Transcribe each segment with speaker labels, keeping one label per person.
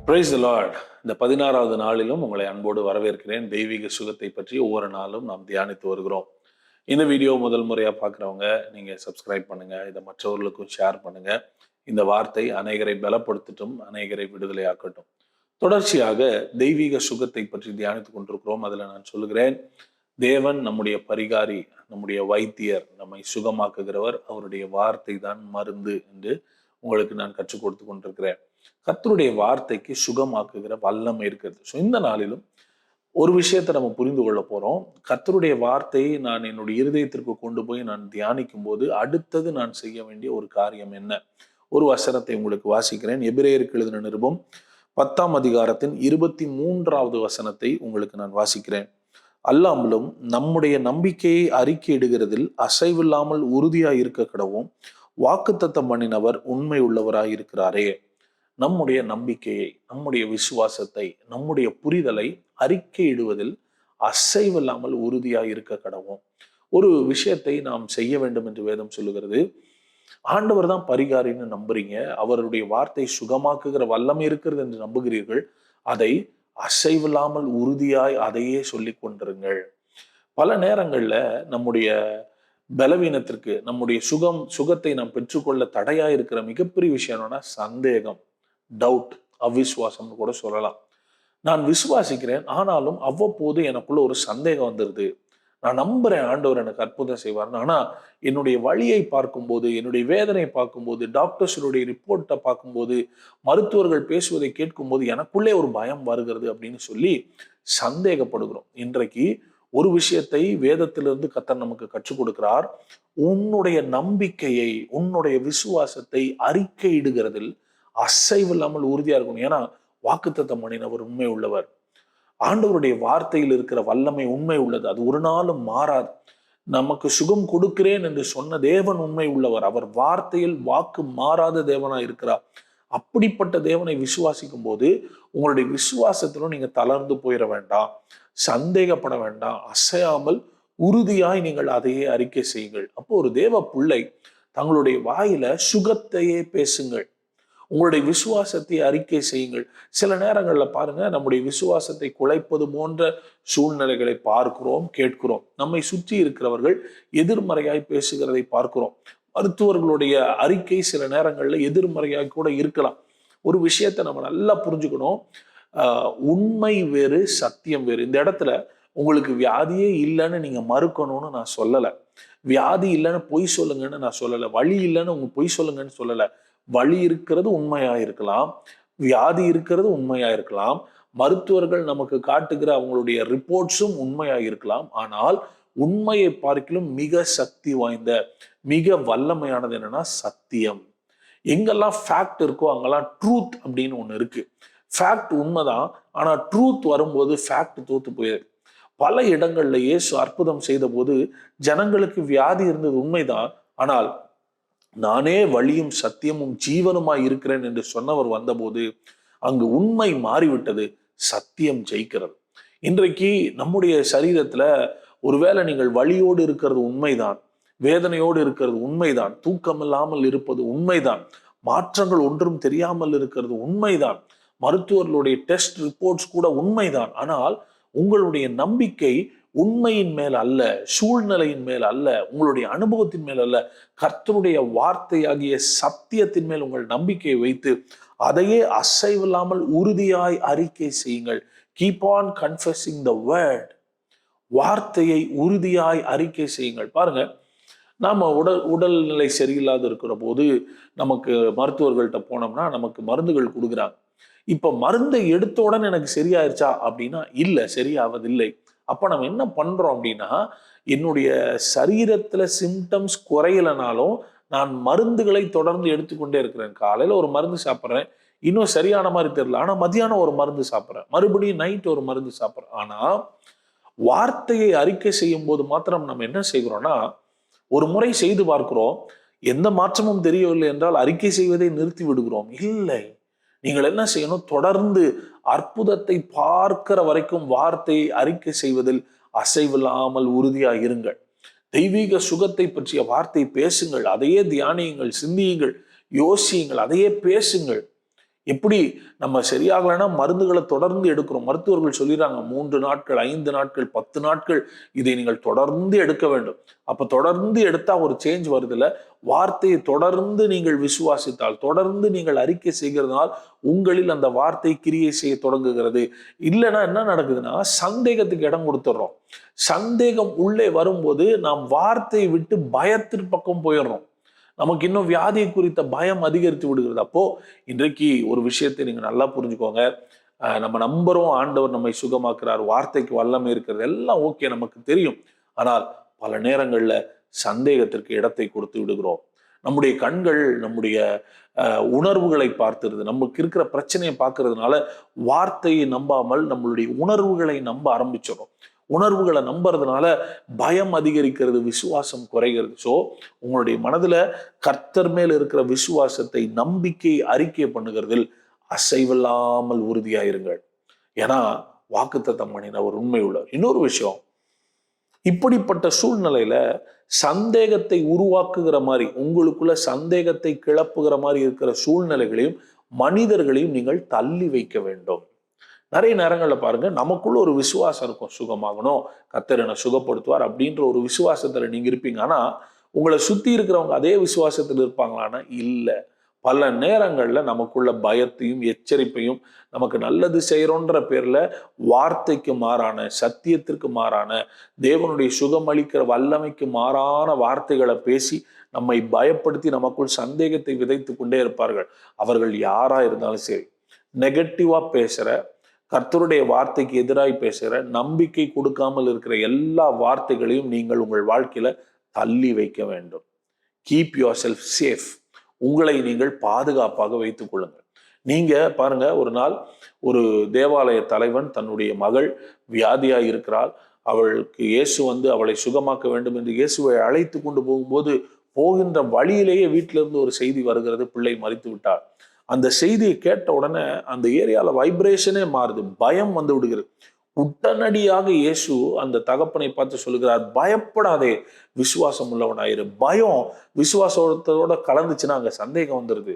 Speaker 1: Praise the Lord. இந்த 16வது நாளிலும் உங்களை அன்போடு வரவேற்கிறேன். தெய்வீக சுகத்தை பற்றி ஒவ்வொரு நாளும் நாம் தியானித்து வருகிறோம். இந்த வீடியோ முதல் முறையா பார்க்குறவங்க நீங்க சப்ஸ்கிரைப் பண்ணுங்க, இதை மற்றவர்களுக்கும் ஷேர் பண்ணுங்க. இந்த வார்த்தை அநேகரை பலப்படுத்தட்டும், அநேகரை விடுதலையாக்கட்டும். தொடர்ச்சியாக தெய்வீக சுகத்தை பற்றி தியானித்துக் கொண்டிருக்கிறோம். அதுல நான் சொல்லுகிறேன், தேவன் நம்முடைய பரிகாரி, நம்முடைய வைத்தியர், நம்மை சுகமாக்குகிறவர். அவருடைய வார்த்தை தான் மருந்து என்று உங்களுக்கு நான் கற்றுக் கொடுத்து கொண்டிருக்கிறேன். கர்த்தருடைய வார்த்தைக்கு சுகமாக்குகிற வல்லமை இருக்கிறது. ஸோ இந்த நாளிலும் ஒரு விஷயத்தை நம்ம புரிந்து கொள்ள போறோம். கர்த்தருடைய வார்த்தையை நான் என்னுடைய இருதயத்திற்கு கொண்டு போய் நான் தியானிக்கும் போது அடுத்தது நான் செய்ய வேண்டிய ஒரு காரியம் என்ன? ஒரு வசனத்தை உங்களுக்கு வாசிக்கிறேன். எபிரேயருக்கு எழுதின நிருபம் 10ஆம் அதிகாரத்தின் 23வது வசனத்தை உங்களுக்கு நான் வாசிக்கிறேன். அல்லாமலும் நம்முடைய நம்பிக்கையை அறிக்கையிடுகிறதில் அசைவில்லாமல் உறுதியாய் இருக்க கடவும் வாக்குத்தத்தம் பண்ணினவர் உண்மை உள்ளவராய் இருக்கிறாரே. நம்முடைய நம்பிக்கையை, நம்முடைய விசுவாசத்தை, நம்முடைய புரிதலை அறிக்கையிடுவதில் அசைவில்லாமல் உறுதியாய் இருக்க கடவும். ஒரு விஷயத்தை நாம் செய்ய வேண்டும் என்று வேதம் சொல்லுகிறது. ஆண்டவர் தான் பரிகாரின்னு நம்புறீங்க, அவருடைய வார்த்தை சுகமாக்குகிற வல்லமை இருக்கிறது என்று நம்புகிறீர்கள். அதை அசைவில்லாமல் உறுதியாய் அதையே சொல்லி கொண்டிருங்கள். பல நேரங்கள்ல நம்முடைய பலவீனத்திற்கு, நம்முடைய சுகத்தை நாம் பெற்றுக்கொள்ள தடையா இருக்கிற மிகப்பெரிய விஷயம் என்னன்னா சந்தேகம், டவுட், அவிசுவாசம்னு கூட சொல்லலாம். நான் விசுவாசிக்கிறேன், ஆனாலும் அவ்வப்போது எனக்குள்ள ஒரு சந்தேகம் வந்துருது. நான் நம்புறேன் ஆண்டவர் எனக்கு அற்புதம் செய்வார்னு. ஆனா என்னுடைய வழியை பார்க்கும்போது, என்னுடைய வேதனையை பார்க்கும்போது, டாக்டர்ஸுடைய ரிப்போர்ட்டை பார்க்கும்போது, மருத்துவர்கள் பேசுவதை கேட்கும்போது எனக்குள்ளே ஒரு பயம் வருகிறது அப்படின்னு சொல்லி சந்தேகப்படுகிறோம். இன்றைக்கு ஒரு விஷயத்தை வேதத்திலிருந்து கர்த்தர் நமக்கு கற்றுக் கொடுக்கிறார். உன்னுடைய நம்பிக்கையை, உன்னுடைய விசுவாசத்தை அறிக்கையிடுகிறதில் அசைவில்லாமல் உறுதியா இருக்கணும். ஏன்னா வாக்குத்தத்தம் பண்ணினவர் உண்மை உள்ளவர். ஆண்டவருடைய வார்த்தையில் இருக்கிற வல்லமை உண்மை உள்ளது. அது ஒரு நாளும் மாறாது. நமக்கு சுகம் கொடுக்கிறேன் என்று சொன்ன தேவன் உண்மை உள்ளவர். அவர் வார்த்தையில் வாக்கு மாறாத தேவனா இருக்கிறார். அப்படிப்பட்ட தேவனை விசுவாசிக்கும் போது உங்களுடைய விசுவாசத்திலும் நீங்க தளர்ந்து போயிட வேண்டாம், சந்தேகப்பட வேண்டாம். அசையாமல் உறுதியாய் நீங்கள் அதையே அறிக்கை செய்யுங்கள். அப்போ ஒரு தேவ பிள்ளை தங்களுடைய வாயில சுகத்தையே பேசுங்கள், உங்களுடைய விசுவாசத்தை அறிக்கை செய்யுங்கள். சில நேரங்கள்ல பாருங்க, நம்முடைய விசுவாசத்தை குலைப்பது போன்ற சூழ்நிலைகளை பார்க்கிறோம், கேட்கிறோம். நம்மை சுற்றி இருக்கிறவர்கள் எதிர்மறையாய் பேசுகிறதை பார்க்கிறோம். மருத்துவர்களுடைய அறிக்கை சில நேரங்கள்ல எதிர்மறையாய் கூட இருக்கலாம். ஒரு விஷயத்தை நம்ம நல்லா புரிஞ்சுக்கணும். உண்மை வேறு, சத்தியம் வேறு. இந்த இடத்துல உங்களுக்கு வியாதியே இல்லைன்னு நீங்க மறுக்கணும்னு நான் சொல்லலை. வியாதி இல்லைன்னு பொய் சொல்லுங்கன்னு நான் சொல்லலை. வலி இல்லைன்னு உங்க பொய் சொல்லுங்கன்னு சொல்லலை. வலி இருக்கிறது உண்மையா இருக்கலாம், வியாதி இருக்கிறது உண்மையா இருக்கலாம், மருத்துவர்கள் நமக்கு காட்டுகிற அவங்களுடைய ரிப்போர்ட்ஸும் உண்மையா இருக்கலாம். ஆனால் உண்மையை பார்க்கிலும் மிக சக்தி வாய்ந்த, மிக வல்லமையானது என்னன்னா சத்தியம். எங்கெல்லாம் ஃபேக்ட் இருக்கோ அங்கெல்லாம் ட்ரூத் அப்படின்னு ஒண்ணு இருக்கு. ஃபேக்ட் உண்மைதான், ஆனா ட்ரூத் வரும்போது ஃபேக்ட் தோத்து போயிரு. பல இடங்கள்ல இயேசு அற்புதம் செய்த போது ஜனங்களுக்கு வியாதி இருந்தது உண்மைதான், ஆனால் நானே வழியும் சத்தியமும் ஜீவனுமாய் இருக்கிறேன் என்று சொன்னவர் வந்தபோது அங்கு உண்மை மாறிவிட்டது, சத்தியம் ஜெயிக்கிறது. இன்றைக்கு நம்முடைய சரீரத்துல ஒருவேளை நீங்கள் வலியோடு இருக்கிறது உண்மைதான், வேதனையோடு இருக்கிறது உண்மைதான், தூக்கம் இல்லாமல் இருப்பது உண்மைதான், மாற்றங்கள் ஒன்றும் தெரியாமல் இருக்கிறது உண்மைதான், மருத்துவர்களுடைய டெஸ்ட் ரிப்போர்ட்ஸ் கூட உண்மைதான். ஆனால் உங்களுடைய நம்பிக்கை உண்மையின் மேல் அல்ல, சூழ்நிலையின் மேல் அல்ல, உங்களுடைய அனுபவத்தின் மேல் அல்ல, கர்த்தருடைய வார்த்தையாகிய சத்தியத்தின் மேல் உங்கள் நம்பிக்கையை வைத்து அதையே அசைவில்லாமல் உறுதியாய் அறிக்கை செய்யுங்கள். Keep on confessing the word. வார்த்தையை உறுதியாய் அறிக்கை செய்யுங்கள். பாருங்க, நாம உடல்நிலை சரியில்லாத இருக்கிற போது நமக்கு மருத்துவர்கள்ட்ட போனோம்னா நமக்கு மருந்துகள் கொடுக்குறாங்க. இப்ப மருந்தை எடுத்த உடனே எனக்கு சரியாயிருச்சா அப்படின்னா இல்ல, சரியாவதில்லை. அப்ப நம்ம என்ன பண்றோம் அப்படின்னா, என்னுடைய சரீரத்துல சிம்டம்ஸ் குறையலனாலும் நான் மருந்துகளை தொடர்ந்து எடுத்துக்கொண்டே இருக்கிறேன். காலையில ஒரு மருந்து சாப்பிட்றேன், இன்னும் சரியான மாதிரி தெரியல, ஆனா மத்தியானம் ஒரு மருந்து சாப்பிட்றேன், மறுபடியும் நைட் ஒரு மருந்து சாப்பிட்றேன். ஆனா வார்த்தையை அறிக்கை செய்யும் போது மாத்திரம் நம்ம என்ன செய்கிறோம்னா, ஒரு முறை செய்து பார்க்கிறோம், எந்த மாற்றமும் தெரியவில்லை என்றால் அறிக்கை செய்வதை நிறுத்தி விடுகிறோம். இல்லை, நீங்கள் என்ன செய்யணும், தொடர்ந்து அற்புதத்தை பார்க்கிற வரைக்கும் வார்த்தையை அறிக்கை செய்வதில் அசைவில்லாமல் உறுதியாக இருங்கள். தெய்வீக சுகத்தை பற்றிய வார்த்தை பேசுங்கள், அதையே தியானியுங்கள், சிந்தியுங்கள், யோசியுங்கள், அதையே பேசுங்கள். எப்படி நம்ம சரியாகலைன்னா மருந்துகளை தொடர்ந்து எடுக்கிறோம். மருத்துவர்கள் சொல்லிடுறாங்க 3 நாட்கள், 5 நாட்கள், 10 நாட்கள் இதை நீங்கள் தொடர்ந்து எடுக்க வேண்டும். அப்ப தொடர்ந்து எடுத்தா ஒரு சேஞ்ச் வருதுல்ல. வார்த்தையை தொடர்ந்து நீங்கள் விசுவாசித்தால், தொடர்ந்து நீங்கள் அறிக்கை செய்கிறதுனால் உங்களில் அந்த வார்த்தை கிரியை செய்ய தொடங்குகிறது. இல்லைன்னா என்ன நடக்குதுன்னா சந்தேகத்துக்கு இடம் கொடுத்துடுறோம். சந்தேகம் உள்ளே வரும்போது நாம் வார்த்தையை விட்டு பயத்தின் பக்கம் போயிடுறோம். நமக்கு இன்னும் வியாதியை குறித்த பயம் அதிகரித்து விடுகிறது. அப்போ இன்றைக்கு ஒரு விஷயத்தை நீங்க நல்லா புரிஞ்சுக்கோங்க. நம்ம நம்புறோம் ஆண்டவர் நம்மை சுகமாக்குறார், வார்த்தைக்கு வல்லமை இருக்கிறது, எல்லாம் ஓகே, நமக்கு தெரியும். ஆனால் பல நேரங்கள்ல சந்தேகத்திற்கு இடத்தை கொடுத்து விடுகிறோம். நம்முடைய கண்கள் நம்முடைய உணர்வுகளை பார்த்துருது. நமக்கு இருக்கிற பிரச்சனையை பார்க்கறதுனால வார்த்தையை நம்பாமல் நம்மளுடைய உணர்வுகளை நம்ப ஆரம்பிச்சிடும். உணர்வுகளை நம்புறதுனால பயம் அதிகரிக்கிறது, விசுவாசம் குறைகிறது. ஸோ உங்களுடைய மனதுல கர்த்தர் மேல் இருக்கிற விசுவாசத்தை, நம்பிக்கை அறிக்கை பண்ணுகிறதில் அசைவில்லாமல் உறுதியாயிருங்கள். ஏன்னா வாக்குத்தத்தம் பண்ணின ஒரு உண்மை உள்ளவர். இன்னொரு விஷயம், இப்படிப்பட்ட சூழ்நிலையில சந்தேகத்தை உருவாக்குகிற மாதிரி, உங்களுக்குள்ள சந்தேகத்தை கிளப்புகிற மாதிரி இருக்கிற சூழ்நிலைகளையும் மனிதர்களையும் நீங்கள் தள்ளி வைக்க வேண்டும். நிறைய நேரங்கள்ல பாருங்க, நமக்குள்ள ஒரு விசுவாசம் இருக்கும், சுகமாகணும், கர்த்தர் என்னை சுகப்படுத்துவார் அப்படின்ற ஒரு விசுவாசத்துல நீங்க இருப்பீங்க. ஆனா உங்களை சுத்தி இருக்கிறவங்க அதே விசுவாசத்தில் இருப்பாங்களான்னா இல்ல. பல நேரங்கள்ல நமக்குள்ள பயத்தையும் எச்சரிப்பையும், நமக்கு நல்லது செய்யறோன்ற பேர்ல வார்த்தைக்கு மாறான, சத்தியத்திற்கு மாறான, தேவனுடைய சுகமளிக்கிற வல்லமைக்கு மாறான வார்த்தைகளை பேசி நம்மை பயப்படுத்தி நமக்குள் சந்தேகத்தை விதைத்து கொண்டே இருப்பார்கள். அவர்கள் யாரா இருந்தாலும் சரி, நெகட்டிவா பேசுற, கர்த்தருடைய வார்த்தைக்கு எதிராய் பேசுகிற, நம்பிக்கை கொடுக்காமல் இருக்கிற எல்லா வார்த்தைகளையும் நீங்கள் உங்கள் வாழ்க்கையில தள்ளி வைக்க வேண்டும். Keep your self safe. உங்களை நீங்கள் பாதுகாப்பாக வைத்துக் கொள்ளுங்கள். நீங்க பாருங்க, ஒரு நாள் ஒரு தேவாலய தலைவன் தன்னுடைய மகள் வியாதியாய் இருக்கிறாள், அவளுக்கு இயேசு வந்து அவளை சுகமாக்க வேண்டும் என்று இயேசுவை அழைத்து கொண்டு போகும்போது போகின்ற வழியிலேயே வீட்டிலிருந்து ஒரு செய்தி வருகிறது, பிள்ளை மரித்து விட்டாள். அந்த செய்தியை கேட்ட உடனே அந்த ஏரியால வைப்ரேஷனே மாறுது, பயம் வந்து விடுகிறது. உடனடியாக இயேசு அந்த தகப்பனை பார்த்து சொல்லுகிறார், பயப்படாதே, விசுவாசம் உள்ளவனாயிரு. பயம் விசுவாசத்தோட கலந்துச்சுன்னா அங்க சந்தேகம் வந்துருது.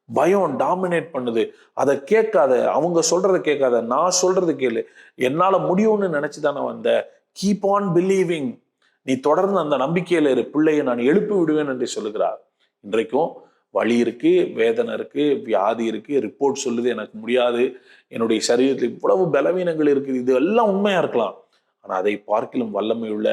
Speaker 1: பயம் டாமினேட் பண்ணுது. அதை கேட்காத, அவங்க சொல்றதை கேட்காத, நான் சொல்றது கேளு, என்னால முடியும்னு நினைச்சுதானே வந்த. Keep on believing. நீ தொடர்ந்து அந்த நம்பிக்கையில இரு, பிள்ளையை நான் எழுப்பி விடுவேன் என்று சொல்லுகிறார். இன்றைக்கும் வலி இருக்கு, வேதனை இருக்கு, வியாதி இருக்கு, ரிப்போர்ட் சொல்லுது எனக்கு முடியாது, என்னுடைய சரீரத்தில் இவ்வளவு பலவீனங்கள் இருக்குது, இது எல்லாம் உண்மையா இருக்கலாம். ஆனா அதை பார்க்கிலும் வல்லமை உள்ள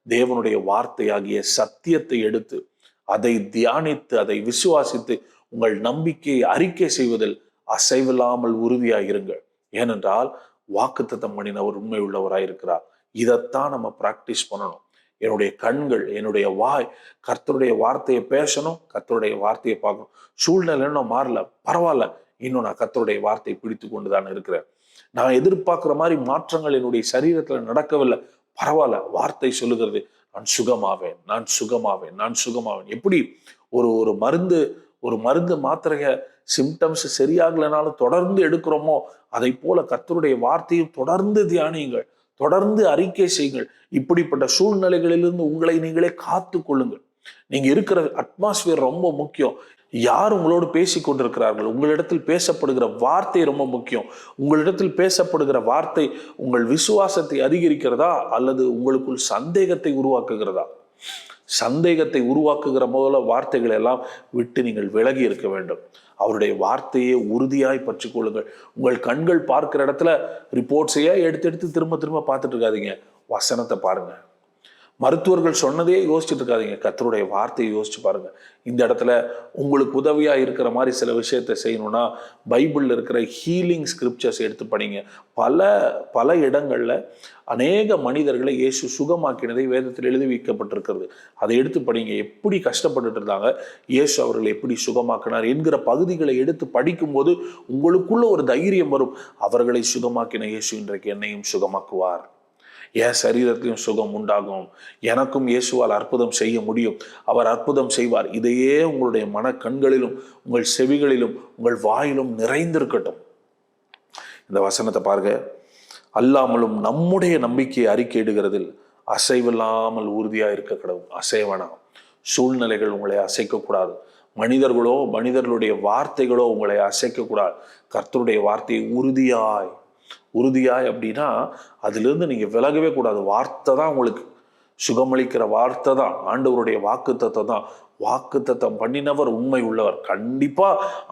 Speaker 1: தேவனுடைய வார்த்தையாகிய சத்தியத்தை எடுத்து அதை தியானித்து அதை விசுவாசித்து உங்கள் நம்பிக்கையை அறிக்கை செய்வதில் அசைவில்லாமல் உறுதியாயிருங்கள். ஏனென்றால் வாக்குத்தத்தம் பண்ணினவர் உண்மை உள்ளவராயிருக்கிறார். இதைத்தான் நம்ம பிராக்டிஸ் பண்ணணும். என்னுடைய கண்கள், என்னுடைய வாய் கர்த்தருடைய வார்த்தையை பேசணும், கர்த்தருடைய வார்த்தையை பார்க்கணும். சூழ்நிலை இன்னும் மாறல, பரவாயில்ல, இன்னும் நான் கர்த்தருடைய வார்த்தையை பிடித்து கொண்டுதான் இருக்கிறேன். நான் எதிர்பார்க்கிற மாதிரி மாற்றங்கள் என்னுடைய சரீரத்துல நடக்கவில்லை, பரவாயில்ல, வார்த்தை சொல்லுகிறது, நான் சுகமாவேன், நான் சுகமாவேன், நான் சுகமாவேன். எப்படி ஒரு மருந்து மாத்திரைய சிம்டம்ஸ் சரியாகலைனாலும் தொடர்ந்து எடுக்கிறோமோ, அதை போல கர்த்தருடைய வார்த்தையும் தொடர்ந்து தியானியுங்கள், தொடர்ந்து அறிக்கை செய்யுங்கள். இப்படிப்பட்ட சூழ்நிலைகளிலிருந்து உங்களை நீங்களே காத்து கொள்ளுங்கள். நீங்க இருக்கிற அட்மாஸ்பியர் ரொம்ப முக்கியம். யார் உங்களோடு பேசி கொண்டிருக்கிறார்கள், உங்களிடத்தில் பேசப்படுகிற வார்த்தை ரொம்ப முக்கியம். உங்களிடத்தில் பேசப்படுகிற வார்த்தை உங்கள் விசுவாசத்தை அதிகரிக்கிறதா அல்லது உங்களுக்குள் சந்தேகத்தை உருவாக்குகிறதா? சந்தேகத்தை உருவாக்குகிற போல வார்த்தைகளை எல்லாம் விட்டு நீங்கள் விலகி இருக்க வேண்டும். அவருடைய வார்த்தையை உறுதியாய் பற்றி கொள்ளுங்கள். உங்கள் கண்கள் பார்க்கிற இடத்துல ரிப்போர்ட்ஸையே எடுத்து திரும்ப திரும்ப பார்த்துட்டு இருக்காதீங்க, வசனத்தை பாருங்க. மருத்துவர்கள் சொன்னதே யோசிச்சுட்டு இருக்காதீங்க, கர்த்தருடைய வார்த்தையை யோசிச்சு பாருங்க. இந்த இடத்துல உங்களுக்கு உதவியா இருக்கிற மாதிரி சில விஷயத்தை செய்யணும்னா பைபிள்ல இருக்கிற ஹீலிங் ஸ்கிரிப்சர்ஸ் எடுத்து படிங்க. பல இடங்கள்ல அநேக மனிதர்களை இயேசு சுகமாக்கினதை வேதத்தில் எழுதி வைக்கப்பட்டிருக்கிறது. அதை எடுத்து படிங்க. எப்படி கஷ்டப்பட்டுட்டு இருந்தாங்க, இயேசு அவர்களை எப்படி சுகமாக்கினார் என்கிற பகுதிகளை எடுத்து படிக்கும்போது உங்களுக்குள்ள ஒரு தைரியம் வரும். அவர்களை சுகமாக்கின இயேசு இன்றைக்கு என்னையும் சுகமாக்குவார், என் சரீரத்திலும் சுகம் உண்டாகும், எனக்கும் இயேசுவால் அற்புதம் செய்ய முடியும், அவர் அற்புதம் செய்வார். இதையே உங்களுடைய மன கண்களிலும் உங்கள் செவிகளிலும் உங்கள் வாயிலும் நிறைந்திருக்கட்டும். இந்த வசனத்தை பாருங்க. அல்லாமலும் நம்முடைய நம்பிக்கையை அறிக்கையிடுகிறதில் அசைவில்லாமல் உறுதியா இருக்க கடவுள். அசைவனாம். சூழ்நிலைகள் உங்களை அசைக்க கூடாது, மனிதர்களோ மனிதர்களுடைய வார்த்தைகளோ உங்களை அசைக்கக்கூடாது. கர்த்தருடைய வார்த்தையை உறுதியாய் அப்படின்னா அதிலிருந்து நீங்க விலகவே கூடாது. வார்த்தை தான் உங்களுக்கு சுகமளிக்கிற வார்த்தை தான், ஆண்டவருடைய வாக்குத்தத்தம் தான். வாக்குத்தத்தம் பண்ணினவர் உண்மை உள்ளவர், கண்டிப்பா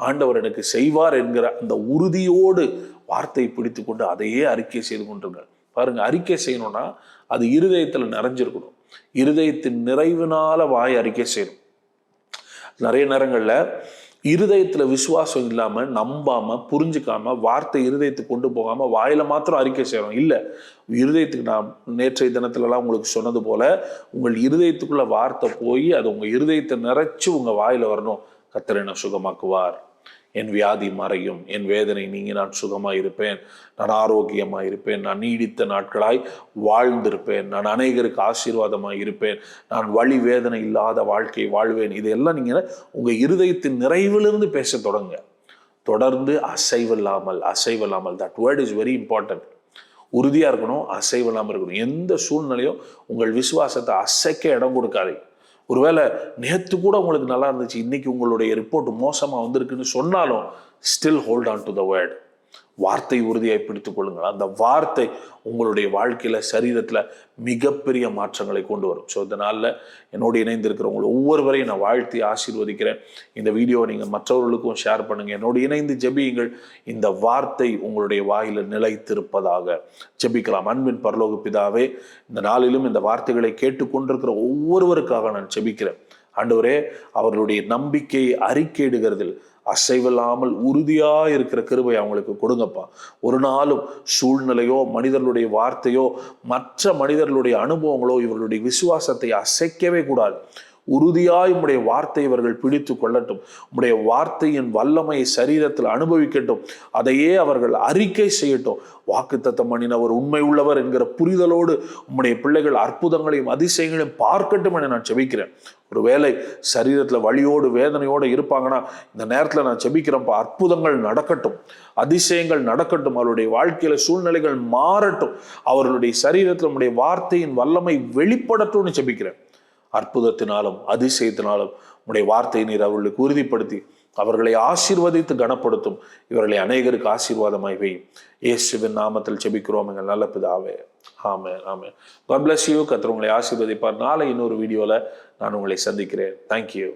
Speaker 1: ஆண்டவர் எனக்கு செய்வார் என்கிற அந்த உறுதியோடு வார்த்தையை பிடித்து கொண்டு அதையே அறிக்கை செய்து கொண்டிருங்க. பாருங்க, அறிக்கை செய்யணும்னா அது இருதயத்துல நிறைஞ்சிருக்கணும். இருதயத்தின் நிறைவினால வாய் அறிக்கை செய்யணும். நிறைய நேரங்கள்ல இருதயத்துல விசுவாசம் இல்லாம, நம்பாம, புரிஞ்சுக்காம, வார்த்தை இருதயத்துக்கு கொண்டு போகாம வாயில மாத்திரம் அறிக்கை செய்யறோம். இல்ல, இருதயத்துக்கு நான் நேற்றைய தினத்துலலாம் உங்களுக்கு சொன்னது போல உங்கள் இருதயத்துக்குள்ள வார்த்தை போய் அது உங்க இருதயத்தை நிறைச்சு உங்க வாயில வரணும். கர்த்தர் என்னை சுகமாக்குவார், என் வியாதி மறையும், என் வேதனை நீங்கி நான் சுகமாய் இருப்பேன், நான் ஆரோக்கியமாய் இருப்பேன், நான் நீடித்த நாட்களாய் வாழ்ந்திருப்பேன், நான் அநேகருக்கு ஆசீர்வாதமாய் இருப்பேன், நான் வலி வேதனை இல்லாத வாழ்க்கை வாழ்வேன். இதெல்லாம் நீங்க உங்க இருதயத்தின் நிறைவிலிருந்து பேச தொடங்க. தொடர்ந்து அசைவில்லாமல் that word is very important. உறுதியா இருக்கணும், அசைவில்லாமல் இருக்கணும். எந்த சூழ்நிலையும் உங்கள் விசுவாசத்தை அசைக்க இடம் கொடுக்காதே. ஒருவேளை நேற்று கூட உங்களுக்கு நல்லா இருந்துச்சு, இன்னைக்கு உங்களுடைய ரிப்போர்ட் மோசமா வந்திருக்குன்னு சொன்னாலும் still hold on to the word. வார்த்தை உறுதியாய் பிடித்துக் கொள்ளுங்கள். அந்த வார்த்தை உங்களுடைய வாழ்க்கையில சரீரத்துல மிகப்பெரிய மாற்றங்களை கொண்டு வரும். ஸோ இதனால என்னோடு இணைந்திருக்கிறவங்க ஒவ்வொருவரையும் நான் வாழ்த்தி ஆசீர்வதிக்கிறேன். இந்த வீடியோவை நீங்க மற்றவர்களுக்கும் ஷேர் பண்ணுங்க. என்னோடு இணைந்து ஜெபியுங்கள். இந்த வார்த்தை உங்களுடைய வாயில நிலைத்திருப்பதாக. ஜெபிக்கலாம். அன்பின் பரலோக பிதாவே, இந்த நாளிலும் இந்த வார்த்தைகளை கேட்டுக்கொண்டிருக்கிற ஒவ்வொருவருக்காக நான் ஜெபிக்கிறேன். ஆண்டவரே, அவர்களுடைய நம்பிக்கையை அறிக்கையிடுகிறதில் அசைவில்லாமல் உறுதியா இருக்கிற கிருபை அவங்களுக்கு கொடுங்கப்பா. ஒரு நாளும் சூழ்நிலையோ மனிதர்களுடைய வார்த்தையோ மற்ற மனிதர்களுடைய அனுபவங்களோ இவர்களுடைய விசுவாசத்தை அசைக்கவே கூடாது. உறுதியாய் உம்முடைய வார்த்தை இவர்கள் பிடித்து கொள்ளட்டும். உம்முடைய வார்த்தையின் வல்லமையை சரீரத்தில் அனுபவிக்கட்டும். அதையே அவர்கள் அறிக்கை செய்யட்டும். வாக்குத்தத்தம் பண்ணினவர் உண்மை உள்ளவர் என்கிற புரிதலோடு உம்முடைய பிள்ளைகள் அற்புதங்களையும் அதிசயங்களையும் பார்க்கட்டும் என நான் ஜெபிக்கிறேன். ஒருவேளை சரீரத்துல வலியோடு வேதனையோடு இருப்பாங்கன்னா இந்த நேரத்துல நான் ஜெபிக்கிறேன்ப்பா, அற்புதங்கள் நடக்கட்டும், அதிசயங்கள் நடக்கட்டும், அவருடைய வாழ்க்கையில சூழ்நிலைகள் மாறட்டும், அவர்களுடைய சரீரத்துல நம்முடைய வார்த்தையின் வல்லமை வெளிப்படட்டும்னு ஜெபிக்கிறேன். அற்புதத்தினாலும் அதிசயத்தினாலும் உடைய வார்த்தையை நீர் அவர்களுக்கு உறுதிப்படுத்தி அவர்களை ஆசீர்வதித்து கனப்படுத்தும். இவர்களை அநேகருக்கு ஆசீர்வாதமாய் வையும். இயேசுவின் நாமத்தில் ஜெபிக்கிறோம் எங்கள் நல்ல பிதாவே. ஆமென், ஆமென். God bless you. கர்த்தர் உங்களை ஆசீர்வதிப்பார். நாளை இன்னொரு வீடியோல நான் உங்களை சந்திக்கிறேன். தேங்க்யூ.